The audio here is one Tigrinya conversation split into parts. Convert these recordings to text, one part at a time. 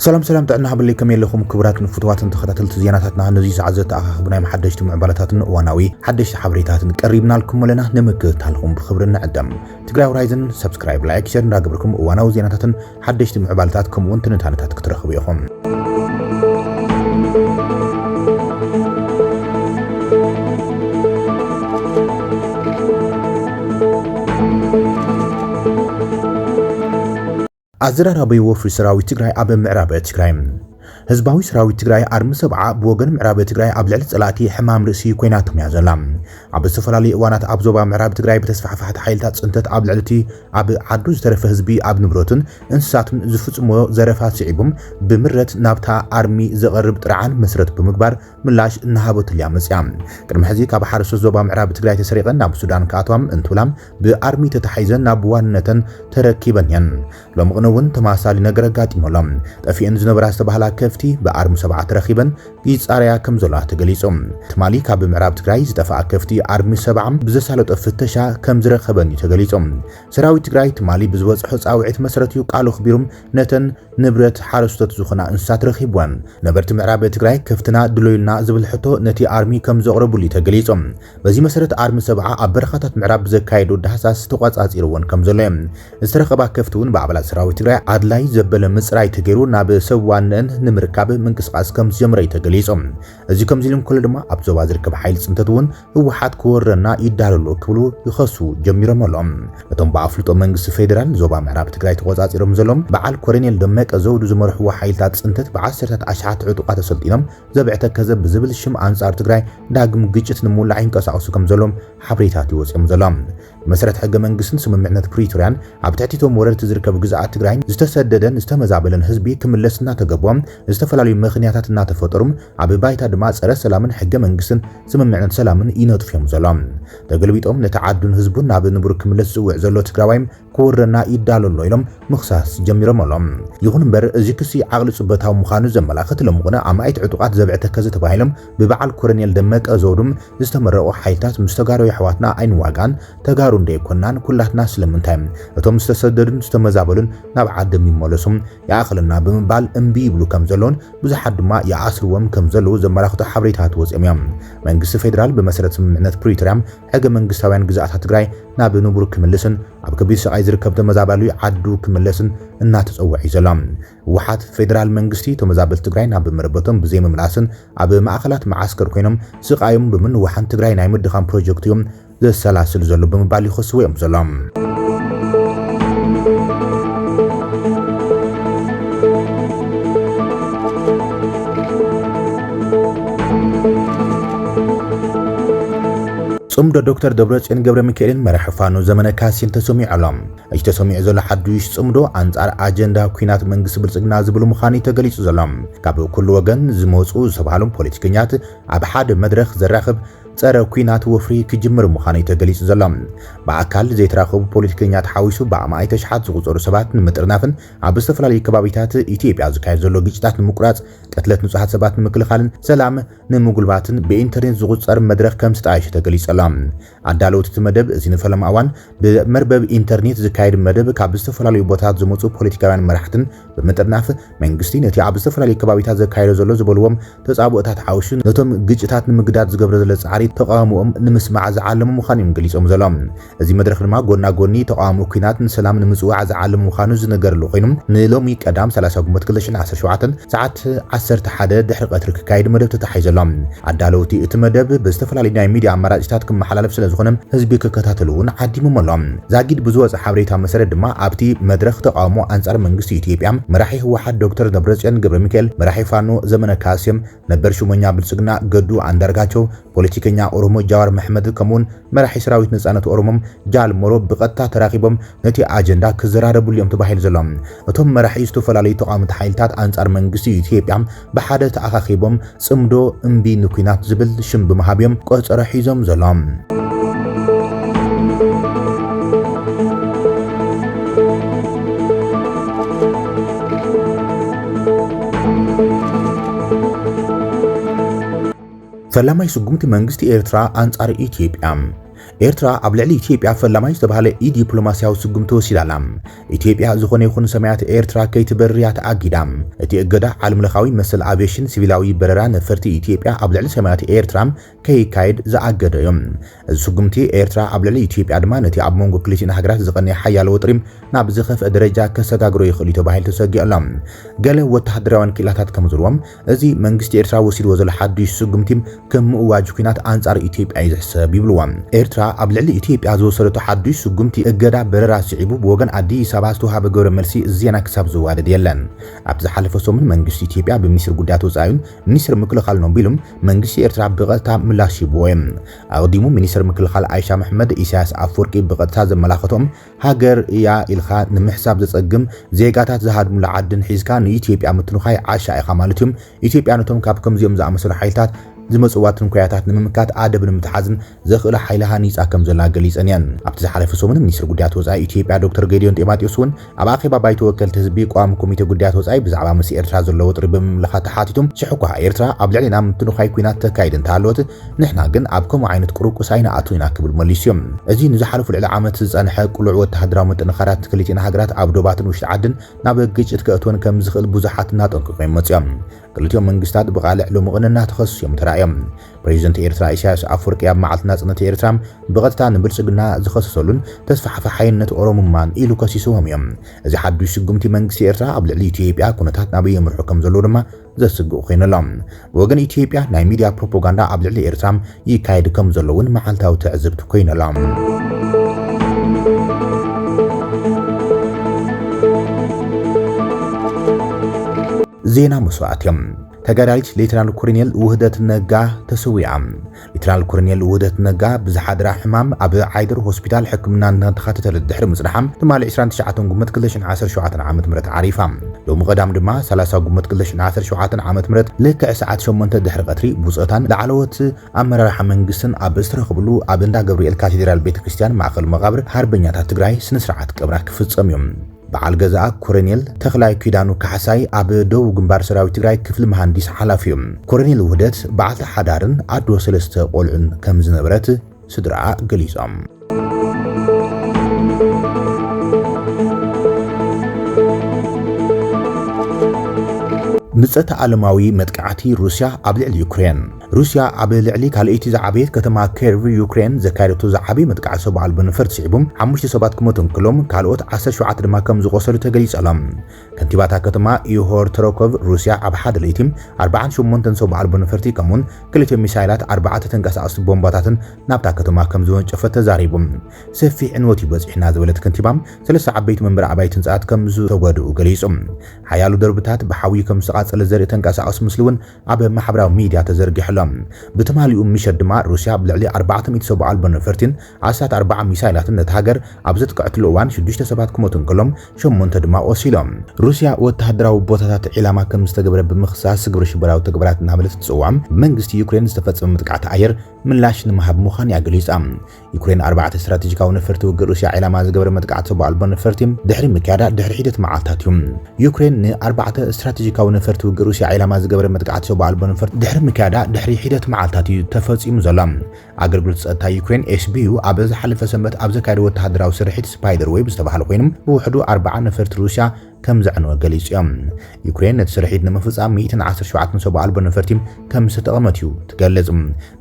سلام تعنا حبليكم يلكم كبرات نفتوات تخطتلت زيناتنا نزي سعزت اخبنا محدشت معبلاتات واناوي حدش حبريتات قريبنا لكم لنا نمكت لكم بخبرنا عدم تقراي هورايزن سبسكرايب لايك شير نراقبكم واناو زيناتات حدشت معبلاتاتكم وانتنتانتات كترخبيكم أزرار وفر سراوي تجراي أب معراب تجراي هزباوي سراوي تجراي أرم سبعة بوجن معراب تجراي أب لعلت صلاتي حمام رأسي كويناتهم يا زلام أب السفلالي وانات أب زوبا معراب تجراي بتسفح فحت حيلتات انتت أب لعلتي أب عدوز ترف هزبي أب نبروتن انساتن زفت مو زرفات سعيبهم بمرت نابتا أرمي زغرب ترعان مسرت بمقبار ملاش نهابوت اليامس يام كرم حزيك أب حارس زوبا معراب تجراي تسريقا ناب سودان كاتوام انتولام بأرمي تتحيزن نابواننتن تركيبن ين لو مغنون تماسالي نقرقات مولام تفي انزنو براس بحلا كفتي بأرم سبعة رخيبا قيس آريا كمزولا تقليسهم تمالي كاب معراب تقراي زدفع كفتي أرم سبعة بزسالو تفتشا كمزر خبني تقليسهم سراوي تقراي تمالي بزوز حوز آوعيت مسرتيو قالو خبيرهم نتن نبرت حارستت زخنا انسات رخيبوان نبرت معراب تقراي كفتنا دلويلنا زبل حتو نتي أرمي كمزغربو لي تقليسهم بزي مسرت أرم سبعة أبرخطت معراب زكايدو دحساس تقواز آزيروان كمزولهم استرخبا كفتون بعبلا سراوي تقراي عدلاي زبل مصراي تغيرو ناب سوانن نمركاب منقسقاس كم جمري تغليصم እዚ ከም ዝልም ኩሉ ድማ ኣብ ዞባ ዝርከብ ሓይል ጽንተት እውን ህወሓት ክወረና ይዳለሉ ክብሉ ይኸሱ ጀሚሮም ኣሎም እቶም በኣፍልጦ መንግስቲ ፌደራል ዞባ ምዕራብ ትግራይ ተቆጻጺሮም ዘሎም በዓል ኮሎኔል ደመቀ ዘውዱ ዝመርሕዎ ሓይልታት ጽንተት ብዓሰርታት ኣሽሓት ዕጡቃት ተሰልጢኖም ዘብዕተ ከዘብ ብዝብል ሽም አንጻር ትግራይ ዳግም ግጭት ንምውላዕ ይንቀሳቀሱ ከም ዘሎም ሓበሬታት ይወጽኦም ዘሎም መሰረት ሕገ መንግስትን ስምምዕነት ፕሪቶሪያን ኣብ ትሕቲቶም ወረርቲ ዝርከብ ግዛኣት ትግራይ ዝተሰደደን ዝተመዛበለን ህዝቢ ክምለስና ተገቦም ዝተፈላለዩ ምኽንያታትና ተፈጠሩም ኣብ ባይታ ድማ ጸረ ሰላምን ሕገ መንግስትን ስምምዕነት ሰላምን ይነጥፍዮም ዘሎም ተገልቢጦም ነተዓዱን ህዝቡን ናብ ንቡር ክምለስ ዝውዕ ዘሎ ትግራዋይም ክወረና ይዳለሎ ኢሎም ምኽሳስ ጀሚሮም ኣሎም ይኹን እምበር እዚ ክሲ ዓቕሊ ጽበታዊ ምዃኑ ዘመላኽት ለምኾነ ኣማይት ዕጡቃት ዘብዕተ ከዘ ተባሂሎም ብበዓል ኮሎኔል ደመቀ ዘውዱም ዝተመረቑ ሓይልታት ምስተጋሩ ኣሕዋትና ኣይንዋጋን ተጋሩ እንደይኮናን ኩላትና ስለምንታይ እቶም ዝተሰደዱን ዝተመዛበሉን ናብ ዓደም ይመለሱም ያእኽልና ብምባል እምቢ ይብሉ ከም ዘሎን ብዙሓት ድማ ያኣስርዎም ከም ዘለው ዘመላኽቱ ሓበሬታት ወጽኦም እዮም መንግስቲ ፌደራል ብመሰረት ስምምዕነት ፕሪቶሪያም ሕገ መንግስታውያን ግዛኣታት ትግራይ ናብ ንቡር ክምልስን ኣብ ከቢድ ስቃይ ዝርከብ ተመዛባሉ ዓዱ ክምለስን እናተጸውዕ ይዘሎም ህወሓት ፌደራል መንግስቲ ተመዛበልቲ ትግራይ ናብ መረበቶም ብዘይ ምምላስን ኣብ ማእኸላት ማዓስከር ኮይኖም ስቃዮም ብምንዋሓን ትግራይ ናይ ምድኻም ፕሮጀክት እዮም ዘሰላስል ዘሎ ብምባል ይኸስዎ እዮም ዘሎም صمد دكتور دبرتسيان ገብረ ሚካኤል መራሕፋኑ ዘመነ ካሲን ተሰሚዑ ኣሎም እቲ ተሰሚዑ ዘሎ ሓዱሽ ጽምዶ አንጻር አጀንዳ ኩናት መንግስት ብልጽግና ዝብሉ ምዃኑ ተገሊጹ ዘሎም ካብ ኩሉ ወገን ዝመጹ ዝተባሃሉም ፖለቲከኛት ኣብ ሓደ መድረኽ ዘራኽብ ጸረ ኩናት ወፍሪ ክጅምር ምዃኑ ተገሊጹ ዘሎም በአካል ዘይተራኸቡ ፖለቲከኛት ሓዊሱ በአማይ ተሽሓት ዝቁጸሩ ሰባት ንምጥርናፍን ኣብ ዝተፈላለዩ ከባቢታት ኢትዮጵያ ዝካየድ ዘሎ ግጭታት ንምቁራጽ ቀትለት ንጹሃት ሰባት ንምክልኻልን ሰላም ንምጉልባትን ብኢንተርኔት ዝቁጸር መድረኽ ከም ዝተኣይሸ ተገሊጹ ኣሎም ኣዳለውቲ መደብ እዚ ንፈለም ኣዋን ብመርበብ ኢንተርኔት ዝካየድ መደብ ካብ ዝተፈላለዩ ቦታታት ዝመጹ ፖለቲካውያን መራሕትን ብምጥርናፍ መንግስቲ ነቲ ኣብ ዝተፈላለዩ ከባቢታት ዝካየድ ዘሎ ዝበልዎም ተጻብኦታት ሓዊሱ ነቶም ግጭታት ንምግዳድ ዝገብረ ዘሎ ጻዕሪ ተቃውሞኦም ንምስማዕ ዝዓለሙ ምዃኑ ገሊጾም ዘሎም እዚ መድረኽ ድማ ጎና ጎኒ ተቃውሞ ኩናትን ሰላም ንምጽዋዕ ዝዓለሙ ምዃኑ ዝነገረሉ ኮይኖም ንሎሚ ቀዳም 30 ግንቦት 2017 ሰዓት 11 ድሕሪ ቀትሪ ክካየድ መደብ ተታሒዘሎም ኣዳለውቲ እቲ መደብ ብዝተፈላለዩ ናይ ሚድያ ኣማራጭታት ክመሓላለፍ ስለዝኾነ ህዝቢ ክከታተሉን ዓዲሞም ኣሎም ዛጊድ ብዝወጽ ሓበሬታ መሰረት ድማ ኣብቲ መድረኽ ተቃውሞ አንጻር መንግስቲ ኢትዮጵያ መራሒ ህወሓት ዶክተር ደብረጽዮን ገብረ ሚካኤል መራሒ ፋኖ ዘመነ ካሲም ነበር ሹመኛ ብልጽግና ገዱ አንዳርጋቸው ፖለቲከኛ ኦሮሞ ጃዋር መሐመድ ከመውን መራሒ ሰራዊት ነጻነት ኦሮሞም ጃል ሞሮ ብቐጥታ ተራኺቦም ነቲ አጀንዳ ክዘራረቡሉ እዮም ተባሂሉ ዘሎም እቶም መራሒ ዝተፈላለዩ ተቃውሞት ሓይልታት አንጻር መንግስቲ ኢትዮጵያ ብሓደ ተኣኻኺቦም ጽምዶ እምቢ ንኩናት ዝብል ሽም ብምሃብዮም ቆጸረ ሒዞም ዘሎም ፈላማይ ስጉምቲ መንግስቲ ኤርትራ አንጻር ኢትዮጵያ ኤርትራ ኣብ ልዕሊ ኢትዮጵያ ፈላማይ ዝተባሃለ ዲፕሎማሲያዊ ስጉምቲ ወሲዳላ ኢትዮጵያ ዝኾነ ይኹን ሰማያት ኤርትራ ከይትበርያ ተኣጊዳ እቲ እገዳ ዓለም ለኻዊ መሰል አቪዬሽን ሲቪላዊ በረራ ነፈርቲ ኢትዮጵያ ኣብ ልዕሊ ሰማያት ኤርትራ ከይካይድ ዝኣገደ እዮም እዚ ስጉምቲ ኤርትራ ኣብ ልዕሊ ኢትዮጵያ ድማ ነቲ ኣብ መንጎ ክልቲአን ሃገራት ዝቐነየ ሓያሎ ወጥሪ ናብ ዝኸፍአ ደረጃ ከሰጋግሮ ይኽእል ተባሂሉ ተሰጊኡላ ገለ ወተሃደራውያን ክኢላታት ከም ዝርዎም እዚ መንግስቲ ኤርትራ ወሲድዎ ዘሎ ሓዱሽ ስጉምቲ ከም ምእዋጅ ኩናት አንጻር ኢትዮጵያ ይዝሕሰብ ይብልዋ ኤርትራ ኣብ ልዕሊ ኢትዮጵያ ዝወሰደቶ ሓዱሽ ስጉምቲ እገዳ በረራ ስዒቡ ብወገን አዲስ አበባ ዝተዋሃበ ገብረ መልሲ ዜና ክሳብ ዝዋደድ የለን ኣብ ዝሓለፈ ሰሙን መንግስቲ ኢትዮጵያ ብሚኒስትር ጉዳያት ወፃኢን ሚኒስትር ምክልኻል ኖቢሎም መንግስቲ ኤርትራ ብቐጥታ ምላሽ ይብዎ ኣቅዲሙ ሚኒስትር ምክልኻል አይሻ መሐመድ ኢሳያስ አፈወርቂ ብቐጥታ ዘመላኸቶም ሃገር እያ ኢልኻ ንምሕሳብ ዝጸግም ዜጋታት ዝሃድሙላ ዓድን ሒዝካ ንኢትዮጵያ ምትንኻይ ዓሻ ኢኻ ማለት እዮም ኢትዮጵያ ነቶም ካብ ከምዚኦም ዝኣመሰሉ ሓይልታት ዝመጽዋትን ኩያታት ንምምካት ኣደብ ንምትሓዝን ዘኽእለ ሓይልሃ ኒጻ ከም ዘላ ገሊጸን እየን ኣብቲ ዝሓለፈ ሰሙን ሚኒስትር ጉዳያት ወፃኢ ኢትዮጵያ ዶክተር ጌዲዮን ጢሞቴዎስ እውን ኣብ ኣኼባ ባይቶ ወከልቲ ህዝቢ ቋሚ ኮሚቴ ጉዳያት ወፃኢ ብዛዕባ ምስ ኤርትራ ዘሎ ውጥሪ ብምምልኻት ተሓቲቶም ሽሑኳ ኤርትራ ኣብ ልዕሊና ምትንኻይ ኩናት ተካይድ እንተሃለወት ንሕና ግን ኣብ ከምኡ ዓይነት ቁርቁስ ኣይንኣቱ ኢና ክብል መሊሱ እዮም እዚ ንዝሓለፉ ልዕሊ ዓመት ዝጸንሐ ቁልዕ ወተሃደራዊ ምጥንኻራት ክልቲአን ሃገራት ኣብ ዶባትን ውሽጢ ዓድን ናብ ግጭት ክእትወን ከም ዝኽእል ብዙሓት እናጠንቅቖም መጽኦም ክልቲኦም መንግስታት ብቓልዕ ልሙቕንና ተኸሲሶም ተራእዮም ፕሬዚደንት ኤርትራ ኢሳያስ አፈወርቂ ኣብ መዓልቲ ናጽነት ኤርትራ ብቐጥታ ንብልጽግና ዝኸሰሰሉን ተስፋሕፋ ሓይልነት ኦሮሞማን ኢሉ ከሲሶም እዮም እዚ ሓዱሽ ስጉምቲ መንግስቲ ኤርትራ ኣብ ልዕሊ ኢትዮጵያ ኩነታት ናብ የምርሑ ከም ዘሎ ድማ ዘስግኡ ኮይነሎም ብወገን ኢትዮጵያ ናይ ሚድያ ፕሮፓጋንዳ ኣብ ልዕሊ ኤርትራ ይካየድ ከም ዘሎ እውን መዓልታዊ ትዕዝብቲ ኮይነሎም ዜና መስዋዕት እዮም ተጋዳሊት ሌተናል ኮሎኔል ውህደት ነጋ ተሰዊዓ ሌተናል ኮሎኔል ውህደት ነጋ ብዝሓደራ ሕማም ኣብ ዓይደር ሆስፒታል ሕክምና እናተኸታተለ ድሕሪ ምጽናሓ ትማሊ 29 ጉመት 2017 ዓመት ምረት ዓሪፋ ሎሚ ቀዳም ድማ 30 ጉመት 2017 ዓመት ምረት ልክዕ ሰዓት 8 ድሕሪ ቀትሪ ብጾታን ላዕለወት ኣመራርሓ መንግስትን ኣብ ዝተረኸብሉ ኣብ እንዳ ገብርኤል ካቴድራል ቤተክርስትያን ማእከል መቃብር ሃርበኛታት ትግራይ ስነ ስርዓት ቀብራ ክፍጸም እዮም በዓል ገዛእ ኮሎኔል ተኽላይ ኪዳኑ ካሕሳይ ኣብ ደቡብ ግንባር ሰራዊት ትግራይ ክፍሊ መሃንዲስ ሓላፊ እዮም ኮሎኔል ውህደት በዓልቲ ሓዳርን ኣዶ ሰለስተ ቆልዑን ከም ዝነበረት ስድራኣ ገሊጾም ምጽተ ዓለማዊ መጥቃዕቲ ሩስያ ኣብ ልዕሊ ዩክሬን ሩስያ ኣብ ልዕሊ ካልእቲ ዝዓበየት ከተማ ኬርቭ ዩክሬን ዘካየደቶ ዝዓበየ መጥቃዕቲ ሰብ ኣልቦ ነፈርቲ ስዒቦም 5 ሰባት ክሞቱ እንከሎም ካልኦት 17 ድማ ከም ዝቆሰሉ ተገሊጸሎም ከንቲባታ ከተማ ኢሆር ተሮኮቭ ሩስያ ኣብ ሓደ ለይቲ 48 ሰብ ኣልቦ ነፈርቲ ከምኡን ክልተ ሚሳይላት 4 ተንቀሳቐስቲ ቦምባታትን ናብታ ከተማ ከም ዝወንጨፈ ተዛሪቦም ሰፊሕ ዕንወት ይበጽሕና ዝበለት ከንቲባም ሰለስተ ዓበይቲ መንበሪ ኣባይቲ ህንጻት ከም ዝተጎድኡ ገሊጾም ሓያሉ ደርብታት ብሓዊ ከም ዝቃጸለ ዘርኢ ተንቀሳቐስ ምስሊ እውን ኣብ ማሕበራዊ ሚድያ ተዘርጊሖሎም ብትማሊኡ ምሸት ድማ ሩስያ ብልዕሊ 400 ሰብ ኣልቦ ነፈርቲን 14 ሚሳይላትን ነቲ ሃገር ኣብ ዘጥቅዕትሉ እዋን 6 ሰባት ክሞቱ እንከሎም 8 ድማ ቆሲሎም ሩስያ ወተሃደራዊ ቦታታት ዒላማ ከም ዝተገበረ ብምኽሳስ ግብረ ሽበራዊ ተግባራት እናበለት ትጽዋዕ መንግስቲ ዩክሬን ዝተፈጸመ ጥቃዕቲ ኣየር ምላሽ ንምሃብ ምዃን ያገሊጻ ዩክሬን 4 ስትራቴጂካዊ ነፈርቲ ውግእ ሩስያ ዒላማ ዝገበረ መጥቃዕቲ ሰብ ኣልቦ ነፈርቲ ድሕሪ ምክያዳ ድሕሪ ሒደት መዓልታት እዩ ዩክሬን ን4 ስትራቴጂካዊ ነፈርቲ ውግእ ሩስያ ዒላማ ዝገበረ መጥቃዕቲ ሰብ ኣልቦ ነፈርቲ ድሕሪ ምክያዳ ድሕሪ ሒደት መዓልታት እዩ ተፈጺሙ ዘሎ ኣገልግሎት ጸጥታ ዩክሬን ኤስቢዩ ኣብ ዝሓለፈ ሰንበት ኣብ ዘካየደ ወተሃደራዊ ስርሒት ስፓይደር ዌብ ዝተባሃለ ኮይኖም ብውሕዱ 40 ነፈርቲ ሩስያ ከም ዘዕነወ ገሊጹ እዮም ዩክሬን ነቲ ስርሒት ንምፍጻም 117 ሰብ ኣልቦ ነፈርቲ ከም ዝተጠቐመት እዩ ትገልጽ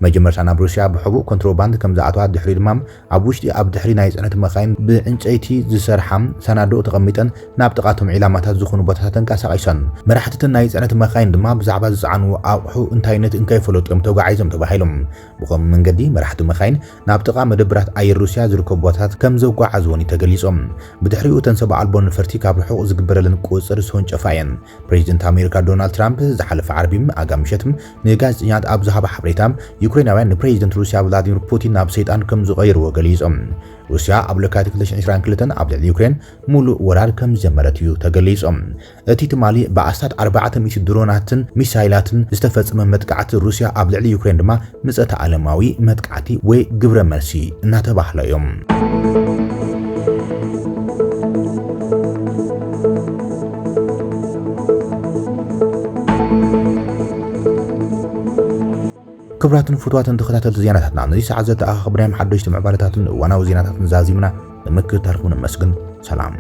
መጀመርታ ናብ ሩስያ ብሕቡእ ኮንትሮባንድ ከም ዝኣተዋ ድሕሪ ድማ ኣብ ውሽጢ ኣብ ድሕሪ ናይ ጽዕነት መኻይን ብዕንጨይቲ ዝሰርሓ ሰናዶቕ ተቐሚጠን ናብ ጥቃቶም ዒላማታት ዝኾኑ ቦታታት ተንቀሳቒሰን መራሕቲትን ናይ ጽዕነት መኻይን ድማ ብዛዕባ ዝጸዓኑ ኣቑሑ እንታይነት እንከይፈለጡ እዮም ተጓዒዞም ተባሂሎም ብኸም መንገዲ መራሕቲ መኻይን ናብ ጥቃ መደብራት ኣየር ሩስያ ዝርከቡ ቦታታት ከም ዘጓዓዝዎን ተገሊጾም ብድሕሪኡ ተንሰብ ኣልቦ ነፈርቲ ካብ ርሑቕ برلن قصر سون شفاين بريزيدنت أمريكا دونالد ترامب زحلف عربي أقامشتم نجازيات أبزها بحبريتام يوكريناوين بريزيدنت روسيا فلاديمير بوتين نابسيتان كم زغير وغليزم روسيا أبلكاتي كلش إسرائيل كلتن أبدأ اليوكرين مولو ورار كم زمرتيو تغليزم أتي تمالي بأسات 400 دروناتن ميسايلاتن استفدت من مدقعات روسيا أبدأ اليوكرين دما مسألة عالماوي مدقعاتي وجبر مرسي ناتباح لهم ክብራትን ፍትዋትን ተኸታተልቲ ዜናታትና ነዚ ሰዓት ዘተኣኸብናዮም ሓደሽቲ ምዕባለታትን እዋናዊ ዜናታትን ዛዚምና ንምክትታልኩም ንመስግን ሰላም